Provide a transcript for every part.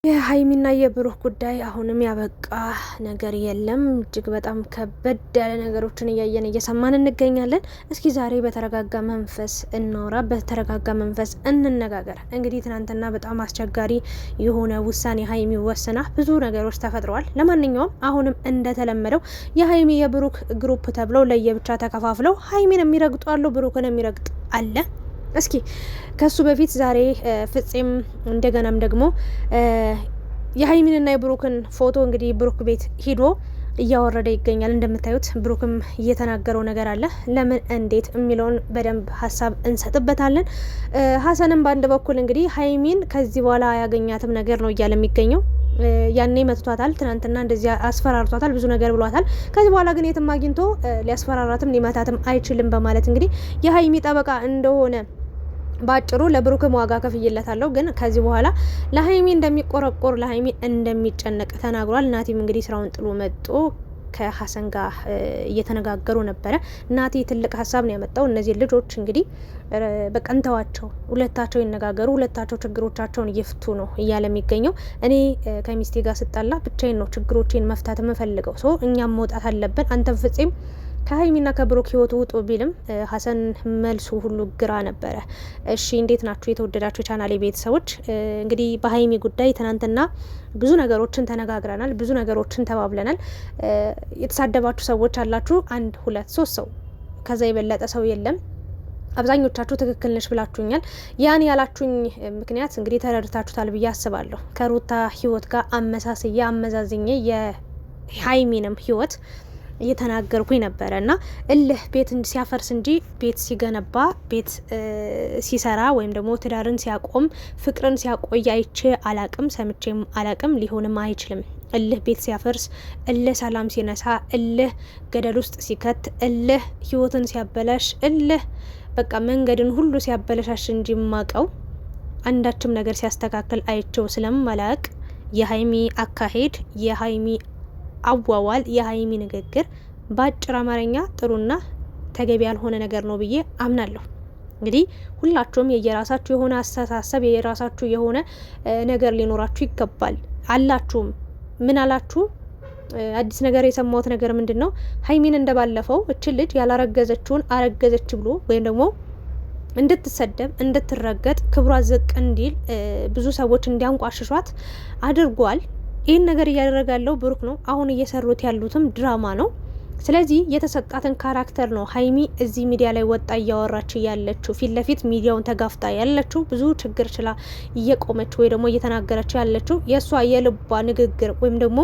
የሀይሚና የብሩክ ጉዳይ አሁንም ያበቃ ነገር የለም። እጅግ በጣም ከበድ ያለ ነገሮችን እያየን እየሰማን እንገኛለን። እስኪ ዛሬ በተረጋጋ መንፈስ እናውራ፣ በተረጋጋ መንፈስ እንነጋገር። እንግዲህ ትናንትና በጣም አስቸጋሪ የሆነ ውሳኔ ሀይሚ ወስና ብዙ ነገሮች ተፈጥረዋል። ለማንኛውም አሁንም እንደተለመደው የሀይሚ የብሩክ ግሩፕ ተብለው ለየብቻ ተከፋፍለው ሀይሚን የሚረግጡ አሉ፣ ብሩክን የሚረግጥ አለ። እስኪ ከሱ በፊት ዛሬ ፍፄም እንደገናም ደግሞ የሀይሚንና የብሩክን ፎቶ እንግዲህ ብሩክ ቤት ሂዶ እያወረደ ይገኛል። እንደምታዩት ብሩክም እየተናገረው ነገር አለ። ለምን እንዴት የሚለውን በደንብ ሀሳብ እንሰጥበታለን። ሀሰንም በአንድ በኩል እንግዲህ ሀይሚን ከዚህ በኋላ አያገኛትም ነገር ነው እያለ የሚገኘው። ያኔ መትቷታል፣ ትናንትና እንደዚህ አስፈራርቷታል፣ ብዙ ነገር ብሏታል። ከዚህ በኋላ ግን የትም አግኝቶ ሊያስፈራራትም ሊመታትም አይችልም በማለት እንግዲህ የሀይሚ ጠበቃ እንደሆነ ባጭሩ ለብሩክም ዋጋ ከፍይለታለሁ፣ ግን ከዚህ በኋላ ለሀይሚ እንደሚቆረቆር ለሀይሚ እንደሚጨነቅ ተናግሯል። ናቲም እንግዲህ ስራውን ጥሎ መጥቶ ከሀሰን ጋር እየተነጋገሩ ነበረ። ናቲ ትልቅ ሀሳብ ነው ያመጣው። እነዚህ ልጆች እንግዲህ በቀንተዋቸው ሁለታቸው ይነጋገሩ፣ ሁለታቸው ችግሮቻቸውን ይፍቱ ነው እያለ የሚገኘው። እኔ ከሚስቴ ጋር ስጣላ ብቻዬን ነው ችግሮቼን መፍታት የምፈልገው፣ ሶ እኛም መውጣት አለብን፣ አንተም ፍፄም ከሀይሚና ከብሩክ ህይወት ውጡ ቢልም ሀሰን መልሱ ሁሉ ግራ ነበረ። እሺ እንዴት ናችሁ የተወደዳችሁ ቻናሌ ቤተሰቦች? እንግዲህ በሀይሚ ጉዳይ ትናንትና ብዙ ነገሮችን ተነጋግረናል፣ ብዙ ነገሮችን ተባብለናል። የተሳደባችሁ ሰዎች አላችሁ፣ 1 2 3 ሰው፣ ከዛ የበለጠ ሰው የለም። አብዛኞቻችሁ ትክክል ነሽ ብላችሁኛል። ያን ያላችሁኝ ምክንያት እንግዲህ ተረድታችሁታል ብዬ አስባለሁ። ከሩታ ህይወት ጋር አመሳስዬ አመዛዝኜ የሀይሚንም ህይወት እየተናገርኩኝ ነበረ እና እልህ ቤት ሲያፈርስ እንጂ ቤት ሲገነባ ቤት ሲሰራ ወይም ደግሞ ትዳርን ሲያቆም ፍቅርን ሲያቆይ አይቼ አላቅም፣ ሰምቼም አላቅም፣ ሊሆንም አይችልም። እልህ ቤት ሲያፈርስ፣ እልህ ሰላም ሲነሳ፣ እልህ ገደል ውስጥ ሲከት፣ እልህ ህይወትን ሲያበላሽ፣ እልህ በቃ መንገድን ሁሉ ሲያበላሻሽ እንጂ ማቀው አንዳችም ነገር ሲያስተካክል አይቼው ስለማላቅ የሀይሚ አካሄድ የሀይሚ አዋዋል የሀይሚ ንግግር በአጭር አማርኛ ጥሩና ተገቢ ያልሆነ ነገር ነው ብዬ አምናለሁ። እንግዲህ ሁላችሁም የየራሳችሁ የሆነ አስተሳሰብ የየራሳችሁ የሆነ ነገር ሊኖራችሁ ይገባል። አላችሁም ምን አላችሁ? አዲስ ነገር የሰማሁት ነገር ምንድን ነው? ሀይሚን እንደባለፈው እችን ልጅ ያላረገዘችውን አረገዘች ብሎ ወይም ደግሞ እንድትሰደብ እንድትረገጥ ክብሯ ዝቅ እንዲል ብዙ ሰዎች እንዲያንቋሽሿት አድርጓል። ይህን ነገር እያደረገ ያለው ብሩክ ነው። አሁን እየሰሩት ያሉትም ድራማ ነው። ስለዚህ የተሰጣትን ካራክተር ነው ሀይሚ እዚህ ሚዲያ ላይ ወጣ እያወራች ያለችው፣ ፊት ለፊት ሚዲያውን ተጋፍጣ ያለችው፣ ብዙ ችግር ችላ እየቆመች ወይ ደግሞ እየተናገረች ያለችው የእሷ የልቧ ንግግር ወይም ደግሞ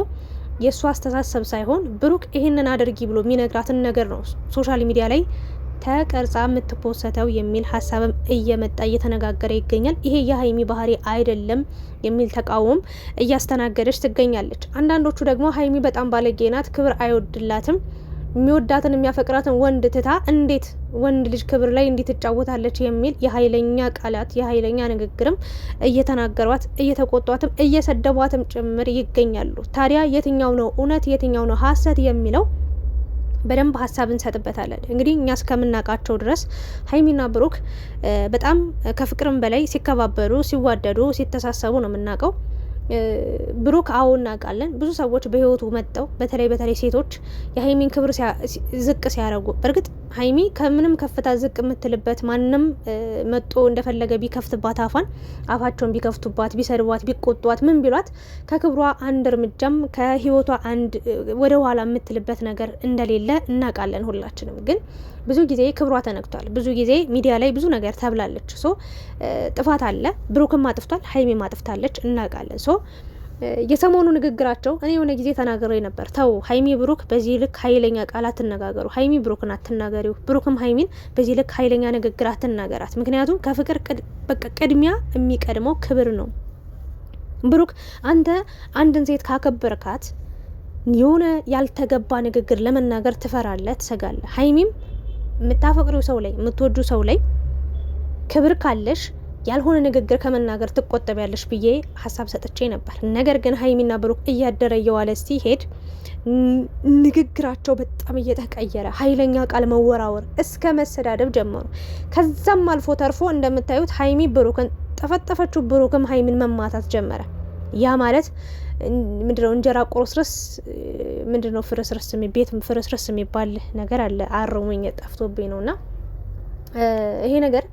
የእሷ አስተሳሰብ ሳይሆን ብሩክ ይህንን አድርጊ ብሎ የሚነግራትን ነገር ነው ሶሻል ሚዲያ ላይ ተቀርጻ የምትፖሰተው የሚል ሀሳብም እየመጣ እየተነጋገረ ይገኛል። ይሄ የሀይሚ ባህሪ አይደለም የሚል ተቃውሞም እያስተናገደች ትገኛለች። አንዳንዶቹ ደግሞ ሀይሚ በጣም ባለጌ ናት፣ ክብር አይወድላትም፣ የሚወዳትን የሚያፈቅራትን ወንድ ትታ እንዴት ወንድ ልጅ ክብር ላይ እንዴት ትጫወታለች የሚል የሀይለኛ ቃላት የሀይለኛ ንግግርም እየተናገሯት እየተቆጧትም እየሰደቧትም ጭምር ይገኛሉ። ታዲያ የትኛው ነው እውነት የትኛው ነው ሀሰት የሚለው በደንብ ሀሳብ እንሰጥበታለን። እንግዲህ እኛ እስከምናውቃቸው ድረስ ሀይሚና ብሩክ በጣም ከፍቅርም በላይ ሲከባበሩ፣ ሲዋደዱ፣ ሲተሳሰቡ ነው የምናውቀው። ብሩክ አዎ እናውቃለን። ብዙ ሰዎች በህይወቱ መጥተው በተለይ ሴቶች የሀይሚን ክብር ዝቅ ሲያደርጉ፣ በእርግጥ ሀይሚ ከምንም ከፍታ ዝቅ የምትልበት ማንም መጦ እንደፈለገ ቢከፍትባት አፋቸውን ቢከፍቱባት፣ ቢሰድቧት፣ ቢቆጧት፣ ምን ቢሏት ከክብሯ አንድ እርምጃም ከህይወቷ አንድ ወደ ኋላ የምትልበት ነገር እንደሌለ እናውቃለን ሁላችንም። ግን ብዙ ጊዜ ክብሯ ተነክቷል። ብዙ ጊዜ ሚዲያ ላይ ብዙ ነገር ተብላለች። ሶ ጥፋት አለ። ብሩክም አጥፍቷል፣ ሀይሚም አጥፍታለች፣ እናውቃለን። ሶ የሰሞኑ ንግግራቸው እኔ የሆነ ጊዜ ተናግሬ ነበር። ተው ሀይሚ ብሩክ በዚህ ልክ ሀይለኛ ቃል አትነጋገሩ፣ ሀይሚ ብሩክን አትናገሪው፣ ብሩክም ሀይሚን በዚህ ልክ ሀይለኛ ንግግር አትናገራት። ምክንያቱም ከፍቅር በቃ ቅድሚያ የሚቀድመው ክብር ነው። ብሩክ አንተ አንድን ሴት ካከበርካት የሆነ ያልተገባ ንግግር ለመናገር ትፈራለህ፣ ትሰጋለህ። ሀይሚም የምታፈቅሪው ሰው ላይ የምትወዱ ሰው ላይ ክብር ካለሽ ያልሆነ ንግግር ከመናገር ትቆጠቢያለሽ ብዬ ሀሳብ ሰጥቼ ነበር። ነገር ግን ሀይሚና ብሩክ እያደረ እየዋለ ሲሄድ ንግግራቸው በጣም እየተቀየረ ኃይለኛ ቃል መወራወር እስከ መሰዳደብ ጀመሩ። ከዛም አልፎ ተርፎ እንደምታዩት ሀይሚ ብሩክን ጠፈጠፈችው፣ ብሩክም ሀይሚን መማታት ጀመረ። ያ ማለት ምንድነው? እንጀራ ቁርስርስ ምንድነው? ፍርስርስ ቤት ፍርስርስ የሚባል ነገር አለ። አርሙኝ ጠፍቶብኝ ነውና ይሄ ነገር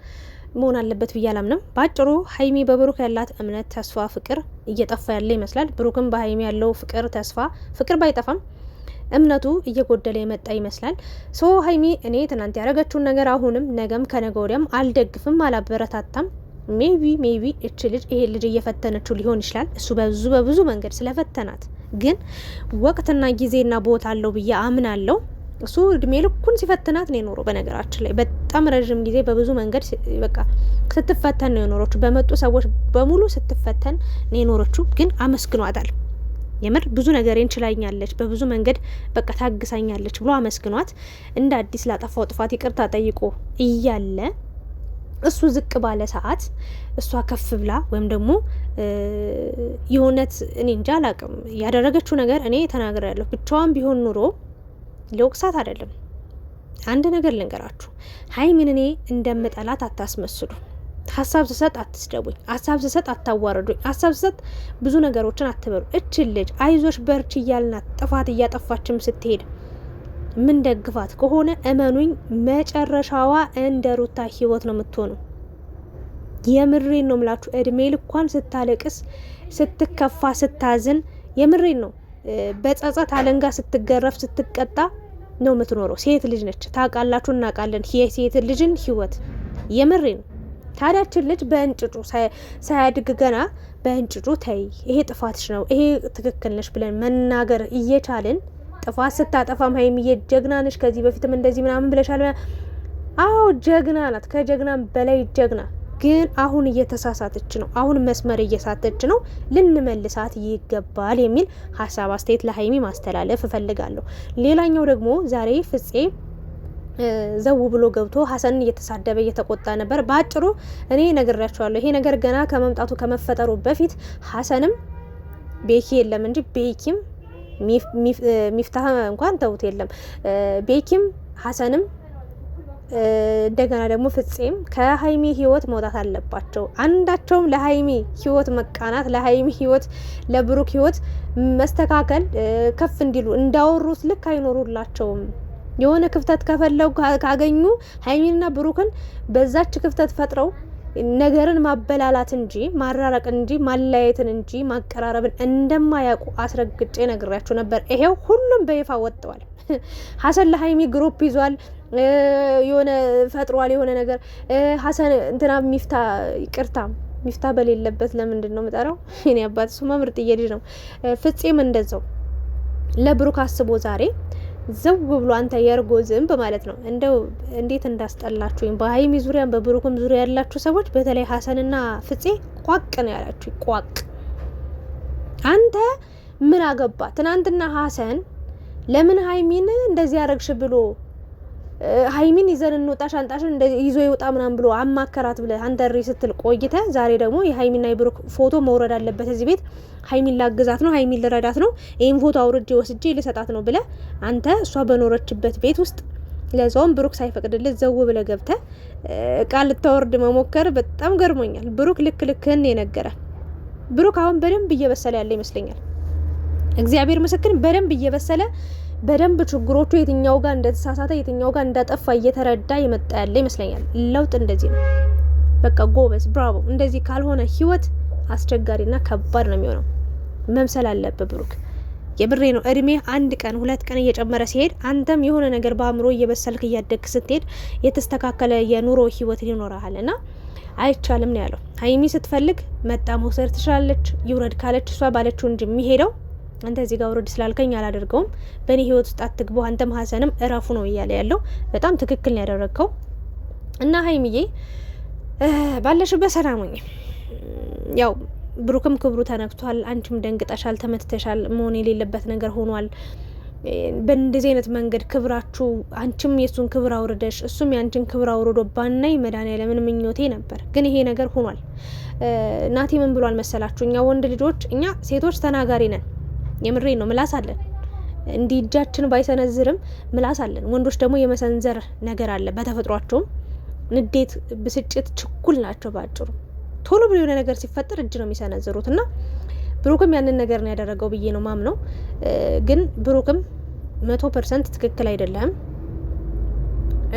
መሆን አለበት ብዬ አላምንም። በአጭሩ ሀይሚ በብሩክ ያላት እምነት፣ ተስፋ፣ ፍቅር እየጠፋ ያለ ይመስላል። ብሩክም በሀይሚ ያለው ፍቅር፣ ተስፋ ፍቅር ባይጠፋም እምነቱ እየጎደለ የመጣ ይመስላል። ሶ ሀይሚ እኔ ትናንት ያደረገችውን ነገር አሁንም ነገም ከነገ ወዲያም አልደግፍም፣ አላበረታታም። ሜቢ እች ልጅ ይሄ ልጅ እየፈተነችው ሊሆን ይችላል። እሱ በብዙ መንገድ ስለፈተናት ግን ወቅትና ጊዜና ቦታ አለው ብዬ አምናለሁ። እሱ እድሜ ልኩን ሲፈትናት ነው የኖረው። በነገራችን ላይ በጣም ረዥም ጊዜ በብዙ መንገድ በቃ ስትፈተን ነው የኖረችው። በመጡ ሰዎች በሙሉ ስትፈተን ነው የኖረችው። ግን አመስግኗታል። የምር ብዙ ነገር እንችላኛለች፣ በብዙ መንገድ በቃ ታግሳኛለች ብሎ አመስግኗት እንደ አዲስ ላጠፋው ጥፋት ይቅርታ ጠይቆ እያለ እሱ ዝቅ ባለ ሰዓት እሷ ከፍ ብላ ወይም ደግሞ የሆነት እኔ እንጃ አላቅም ያደረገችው ነገር እኔ ተናግሬያለሁ። ብቻዋን ቢሆን ኑሮ ለወቅሳት አይደለም። አንድ ነገር ልንገራችሁ፣ ሀይሚን እኔ እንደምጠላት አታስመስሉ። ሀሳብ ስሰጥ አትስደቡኝ፣ ሀሳብ ስሰጥ አታዋርዱኝ፣ ሀሳብ ስሰጥ ብዙ ነገሮችን አትበሉ። እችን ልጅ አይዞሽ በርች እያልናት ጥፋት እያጠፋችም ስትሄድ ምን ደግፋት ከሆነ እመኑኝ መጨረሻዋ እንደ ሩታ ህይወት ነው የምትሆነው። የምሬን ነው ምላችሁ። እድሜ ልኳን ስታለቅስ፣ ስትከፋ፣ ስታዝን የምሬን ነው በጸጸት አለንጋ ስትገረፍ፣ ስትቀጣ ነው የምትኖረው። ሴት ልጅ ነች፣ ታውቃላችሁ፣ እናውቃለን የሴት ልጅን ህይወት። የምሬን ነው። ታዲያችን ልጅ በእንጭጩ ሳያድግ ገና በእንጭጩ ተይ ይሄ ጥፋትሽ ነው፣ ይሄ ትክክል ነሽ ብለን መናገር እየቻልን ጥፋት ስታጠፋም ሀይሚዬ ጀግና ነሽ፣ ከዚህ በፊትም እንደዚህ ምናምን ብለሻል። አዎ ጀግና ናት፣ ከጀግናም በላይ ጀግና። ግን አሁን እየተሳሳተች ነው፣ አሁን መስመር እየሳተች ነው፣ ልንመልሳት ይገባል የሚል ሀሳብ አስተያየት ለሀይሚ ማስተላለፍ እፈልጋለሁ። ሌላኛው ደግሞ ዛሬ ፍፄ ዘው ብሎ ገብቶ ሀሰንን እየተሳደበ እየተቆጣ ነበር። በአጭሩ እኔ ነግሬያቸዋለሁ። ይሄ ነገር ገና ከመምጣቱ ከመፈጠሩ በፊት ሀሰንም ቤኪ የለም እንጂ ቤኪም ሚፍታህ እንኳን ተውት የለም ቤኪም ሀሰንም እንደገና ደግሞ ፍፄም ከሀይሚ ህይወት መውጣት አለባቸው። አንዳቸውም ለሀይሚ ህይወት መቃናት፣ ለሀይሚ ህይወት፣ ለብሩክ ህይወት መስተካከል ከፍ እንዲሉ እንዳወሩት ልክ አይኖሩላቸውም። የሆነ ክፍተት ከፈለጉ ካገኙ ሀይሚንና ብሩክን በዛች ክፍተት ፈጥረው ነገርን ማበላላት እንጂ ማራራቅን እንጂ ማለያየትን እንጂ ማቀራረብን እንደማያውቁ አስረግጬ ነግሬያችሁ ነበር። ይሄው ሁሉም በይፋ ወጥተዋል። ሀሰን ለሀይሚ ግሩፕ ይዟል፣ የሆነ ፈጥሯል የሆነ ነገር። ሀሰን እንትና ሚፍታ ይቅርታ ሚፍታ በሌለበት ለምንድን ነው የምጠራው? እኔ አባት እሱማ ምርጥዬ ልጅ ነው። ፍፄም እንደዛው ለብሩክ አስቦ ዛሬ ዘው ብሎ አንተ የርጎ ዝንብ ማለት ነው። እንደው እንዴት እንዳስጠላችሁኝ በሀይሚ ዙሪያም በብሩክም ዙሪያ ያላችሁ ሰዎች፣ በተለይ ሀሰንና ፍፄ ቋቅ ነው ያላችሁ። ቋቅ አንተ ምን አገባ? ትናንትና ሀሰን ለምን ሀይሚን እንደዚህ ያረግሽ ብሎ ሀይሚን ይዘን እንውጣ ሻንጣሽን ይዞ ይውጣ ምናምን ብሎ አማከራት ብለህ አንተ ሪ ስትል ቆይተ ዛሬ ደግሞ የሀይሚና የብሩክ ፎቶ መውረድ አለበት እዚህ ቤት፣ ሀይሚን ላግዛት ነው፣ ሀይሚን ልረዳት ነው፣ ይህም ፎቶ አውርጄ ወስጄ ልሰጣት ነው ብለህ አንተ እሷ በኖረችበት ቤት ውስጥ ለዛውም ብሩክ ሳይፈቅድልህ ዘው ብለህ ገብተህ እቃ ልታወርድ መሞከር በጣም ገርሞኛል። ብሩክ ልክህን የነገረ ብሩክ አሁን በደንብ እየበሰለ ያለ ይመስለኛል። እግዚአብሔር ምስክር በደንብ እየበሰለ በደንብ ችግሮቹ የትኛው ጋር እንደተሳሳተ የትኛው ጋር እንዳጠፋ እየተረዳ የመጣ ያለ ይመስለኛል። ለውጥ እንደዚህ ነው። በቃ ጎበዝ፣ ብራቮ። እንደዚህ ካልሆነ ህይወት አስቸጋሪና ከባድ ነው የሚሆነው። መምሰል አለበት ብሩክ። የብሬ ነው። እድሜ አንድ ቀን ሁለት ቀን እየጨመረ ሲሄድ አንተም የሆነ ነገር በአእምሮ እየበሰልክ እያደግ ስትሄድ የተስተካከለ የኑሮ ህይወት ይኖርሃልና አይቻልም ነው ያለው። ሀይሚ ስትፈልግ መጣ መውሰድ ትችላለች። ይውረድ ካለች እሷ ባለችው እንጂ የሚሄደው አንተ እዚህ ጋር ውረድ ስላልከኝ አላደርገውም፣ በእኔ ህይወት ውስጥ አትግቡ፣ አንተም ሀሰንም እረፉ ነው እያለ ያለው። በጣም ትክክል ነው ያደረግከው። እና ሀይሚዬ ባለሽበት ሰላም ሁኚ። ያው ብሩክም ክብሩ ተነክቷል፣ አንቺም ደንግጠሻል፣ ተመትተሻል፣ መሆን የሌለበት ነገር ሆኗል። በእንደዚህ አይነት መንገድ ክብራችሁ አንቺም የሱን ክብር አውርደሽ እሱም ያንቺን ክብር አውርዶ ባናይ መድኃኒዓለምን ምኞቴ ነበር። ግን ይሄ ነገር ሆኗል። ናቲ ምን ብሏል መሰላችሁ? እኛ ወንድ ልጆች እኛ ሴቶች ተናጋሪ ነን። የምሬ ነው። ምላስ አለን። እንዲህ እጃችን ባይሰነዝርም ምላስ አለን። ወንዶች ደግሞ የመሰንዘር ነገር አለ በተፈጥሯቸውም። ንዴት፣ ብስጭት፣ ችኩል ናቸው። ባጭሩ ቶሎ ብሎ የሆነ ነገር ሲፈጠር እጅ ነው የሚሰነዝሩት። እና ብሩክም ያንን ነገር ነው ያደረገው ብዬ ነው ማምነው። ግን ብሩክም 100% ትክክል አይደለም።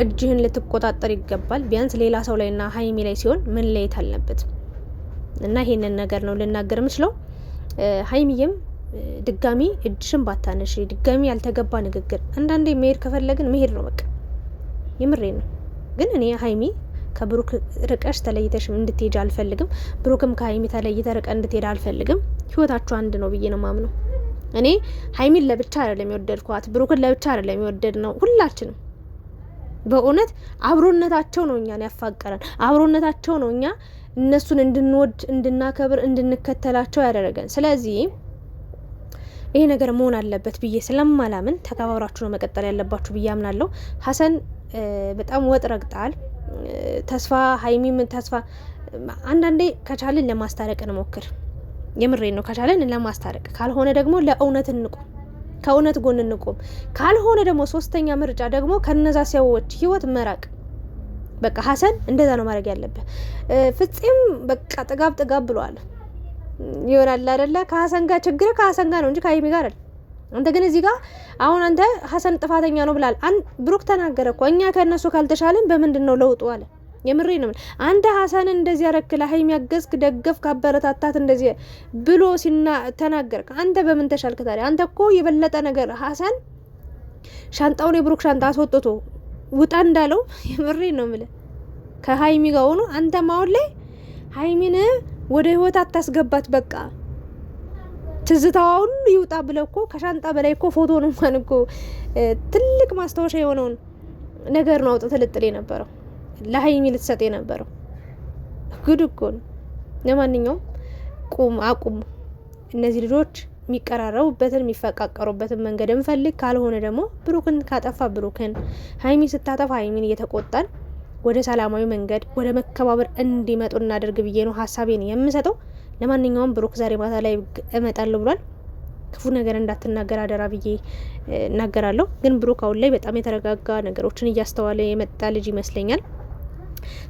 እጅህን ልትቆጣጠር ይገባል። ቢያንስ ሌላ ሰው ላይና ሀይሚ ላይ ሲሆን ምን ለየት አለበት እና ይሄንን ነገር ነው ልናገር የምችለው። ሀይሚዬም ድጋሚ እጅሽን ባታነሽ፣ ድጋሚ ያልተገባ ንግግር። አንዳንዴ መሄድ ከፈለግን መሄድ ነው በቃ፣ የምሬ ነው። ግን እኔ ሀይሚ ከብሩክ ርቀሽ ተለይተሽ እንድትሄጅ አልፈልግም። ብሩክም ከሀይሚ ተለይተ ርቀ እንድትሄድ አልፈልግም። ህይወታችሁ አንድ ነው ብዬ ነው ማምነው። እኔ ሀይሚን ለብቻ አይደለም የወደድኳት፣ ብሩክን ለብቻ አይደለም የወደድ ነው ሁላችንም። በእውነት አብሮነታቸው ነው እኛን ያፋቀረን። አብሮነታቸው ነው እኛ እነሱን እንድንወድ፣ እንድናከብር፣ እንድንከተላቸው ያደረገን። ስለዚህ ይሄ ነገር መሆን አለበት ብዬ ስለማላምን ተከባብራችሁ ነው መቀጠል ያለባችሁ ብዬ አምናለሁ። ሀሰን በጣም ወጥ ረግጣል። ተስፋ ሀይሚም ተስፋ አንዳንዴ ከቻልን ለማስታረቅ እንሞክር። የምሬን ነው። ከቻልን ለማስታረቅ፣ ካልሆነ ደግሞ ለእውነት እንቁም፣ ከእውነት ጎን እንቁም። ካልሆነ ደግሞ ሶስተኛ ምርጫ ደግሞ ከነዛ ሰዎች ህይወት መራቅ። በቃ ሀሰን እንደዛ ነው ማድረግ ያለብህ። ፍፄም በቃ ጥጋብ ብሏል ይሆናል አይደለ? ከሀሰን ጋር ችግር ከሀሰን ጋር ነው እንጂ ከሀይሚ ጋር አይደል። አንተ ግን እዚህ ጋር አሁን አንተ ሀሰን ጥፋተኛ ነው ብላል። ብሩክ ተናገረ እኮ እኛ ከነሱ ካልተሻለን በምንድን ነው ለውጡ አለ። የምሬ ነው። አንተ ሀሰንን እንደዚህ ያረክላ ሀይሚ ያገዝክ፣ ደገፍክ፣ አበረታታት እንደዚህ ብሎ ተናገርክ። አንተ በምን ተሻልክ ታዲያ? አንተ እኮ የበለጠ ነገር ሀሰን ሻንጣውን የብሩክ ሻንጣ አስወጥቶ ውጣ እንዳለው የምሬ ነው የምልህ ከሀይሚ ጋር ሆኖ አንተ ማውን ላይ ሀይሚን ወደ ህይወት አታስገባት፣ በቃ ትዝታዋ ሁሉ ይውጣ ብለው እኮ ከሻንጣ በላይ እኮ ፎቶን እንኳን እኮ ትልቅ ማስታወሻ የሆነውን ነገር ነው አውጥተህ ልጥል የነበረው ለሀይሚ ልትሰጥ የነበረው። ጉድ እኮ ነው። ለማንኛውም አቁሙ። እነዚህ ልጆች የሚቀራረቡበትን የሚፈቃቀሩበትን መንገድ እንፈልግ። ካልሆነ ደግሞ ብሩክን ካጠፋ ብሩክን፣ ሀይሚ ስታጠፋ ሀይሚን እየተቆጣን ወደ ሰላማዊ መንገድ ወደ መከባበር እንዲመጡ እናደርግ ብዬ ነው ሀሳቤን የምሰጠው። ለማንኛውም ብሩክ ዛሬ ማታ ላይ እመጣለሁ ብሏል። ክፉ ነገር እንዳትናገር አደራ ብዬ እናገራለሁ። ግን ብሩክ አሁን ላይ በጣም የተረጋጋ ነገሮችን እያስተዋለ የመጣ ልጅ ይመስለኛል።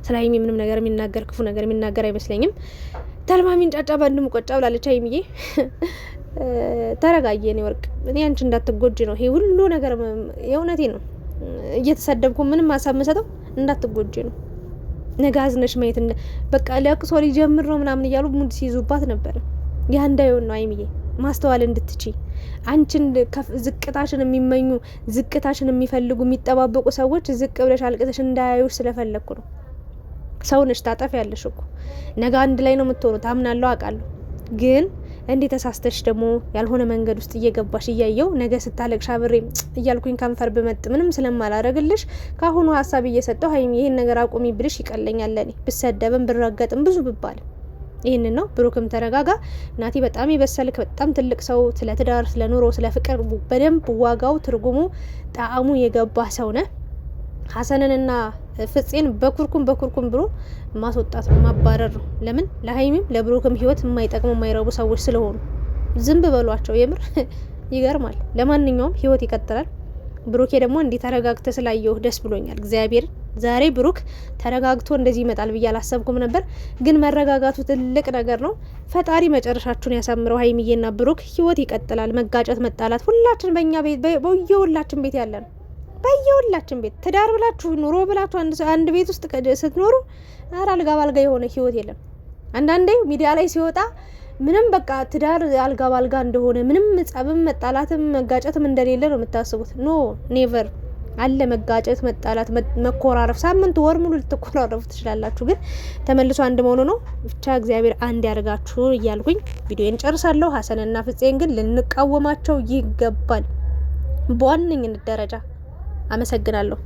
ስለ ሀይሚ ምንም ነገር የሚናገር ክፉ ነገር የሚናገር አይመስለኝም። ተልማሚን ጫጫ ባንድ ሙቆጫ ብላለች ሀይሚዬ። ተረጋየ ነው ወርቅ። እኔ አንቺ እንዳትጎጂ ነው ይሄ ሁሉ ነገር። የእውነቴ ነው። እየተሰደብኩ ምንም ሀሳብ መሰጠው እንዳትጎጂ ነው። ነገ አዝነሽ ማየት በቃ ለቅሶ ሊጀምር ነው ምናምን እያሉ ሙድ ሲይዙባት ነበር። ያ እንዳይሆን ነው ሀይሚዬ፣ ማስተዋል እንድትቺ። አንቺን ዝቅታሽን የሚመኙ ዝቅታሽን የሚፈልጉ የሚጠባበቁ ሰዎች ዝቅ ብለሽ አልቅተሽ እንዳያዩሽ ስለፈለግኩ ነው። ሰውነሽ ታጠፊ ያለሽ እኮ ነገ አንድ ላይ ነው የምትሆኑ ታምናለሁ፣ አውቃለሁ። ግን እንዴ ተሳስተሽ ደግሞ ያልሆነ መንገድ ውስጥ እየገባሽ እያየው ነገ ስታለቅሽ አብሬ እያልኩኝ ከንፈር ብመጥ ምንም ስለማላረግልሽ ካሁኑ ሀሳብ እየሰጠው ሀይሚ ይሄን ነገር አቁሚ ብልሽ ይቀለኛል። ለኔ ብሰደብም ብረገጥም ብዙ ብባል ይህንን ነው። ብሩክም ተረጋጋ። ናቲ በጣም የበሰልክ በጣም ትልቅ ሰው፣ ስለ ትዳር፣ ስለ ኑሮ፣ ስለ ፍቅር በደንብ ዋጋው ትርጉሙ ጣዕሙ የገባ ሰው ነህ። ሀሰንንና ፍፄን በኩርኩም ብሎ ማስወጣት ነው፣ ማባረር ነው። ለምን ለሀይሚም ለብሩክም ህይወት የማይጠቅሙ የማይረቡ ሰዎች ስለሆኑ ዝም በሏቸው። የምር ይገርማል። ለማንኛውም ህይወት ይቀጥላል። ብሩኬ ደግሞ እንዲህ ተረጋግተ ስላየሁ ደስ ብሎኛል። እግዚአብሔር ዛሬ ብሩክ ተረጋግቶ እንደዚህ ይመጣል ብዬ አላሰብኩም ነበር። ግን መረጋጋቱ ትልቅ ነገር ነው። ፈጣሪ መጨረሻችሁን ያሳምረው። ሀይሚዬና ብሩክ ህይወት ይቀጥላል። መጋጨት፣ መጣላት ሁላችን በእኛ ቤት በየሁላችን ቤት ያለ ነው። በየሁላችን ቤት ትዳር ብላችሁ ኑሮ ብላችሁ አንድ ቤት ውስጥ ስትኖሩ አልጋ ባልጋ የሆነ ህይወት የለም። አንዳንዴ ሚዲያ ላይ ሲወጣ ምንም በቃ ትዳር አልጋ ባልጋ እንደሆነ ምንም ጸብም መጣላትም መጋጨትም እንደሌለ ነው የምታስቡት። ኖ ኔቨር አለ መጋጨት፣ መጣላት፣ መኮራረፍ። ሳምንት ወር ሙሉ ልትኮራረፉ ትችላላችሁ፣ ግን ተመልሶ አንድ መሆኑ ነው። ብቻ እግዚአብሔር አንድ ያደርጋችሁ እያልኩኝ ቪዲዮን ጨርሳለሁ። ሀሰንና ፍፄን ግን ልንቃወማቸው ይገባል በዋነኝነት ደረጃ። አመሰግናለሁ።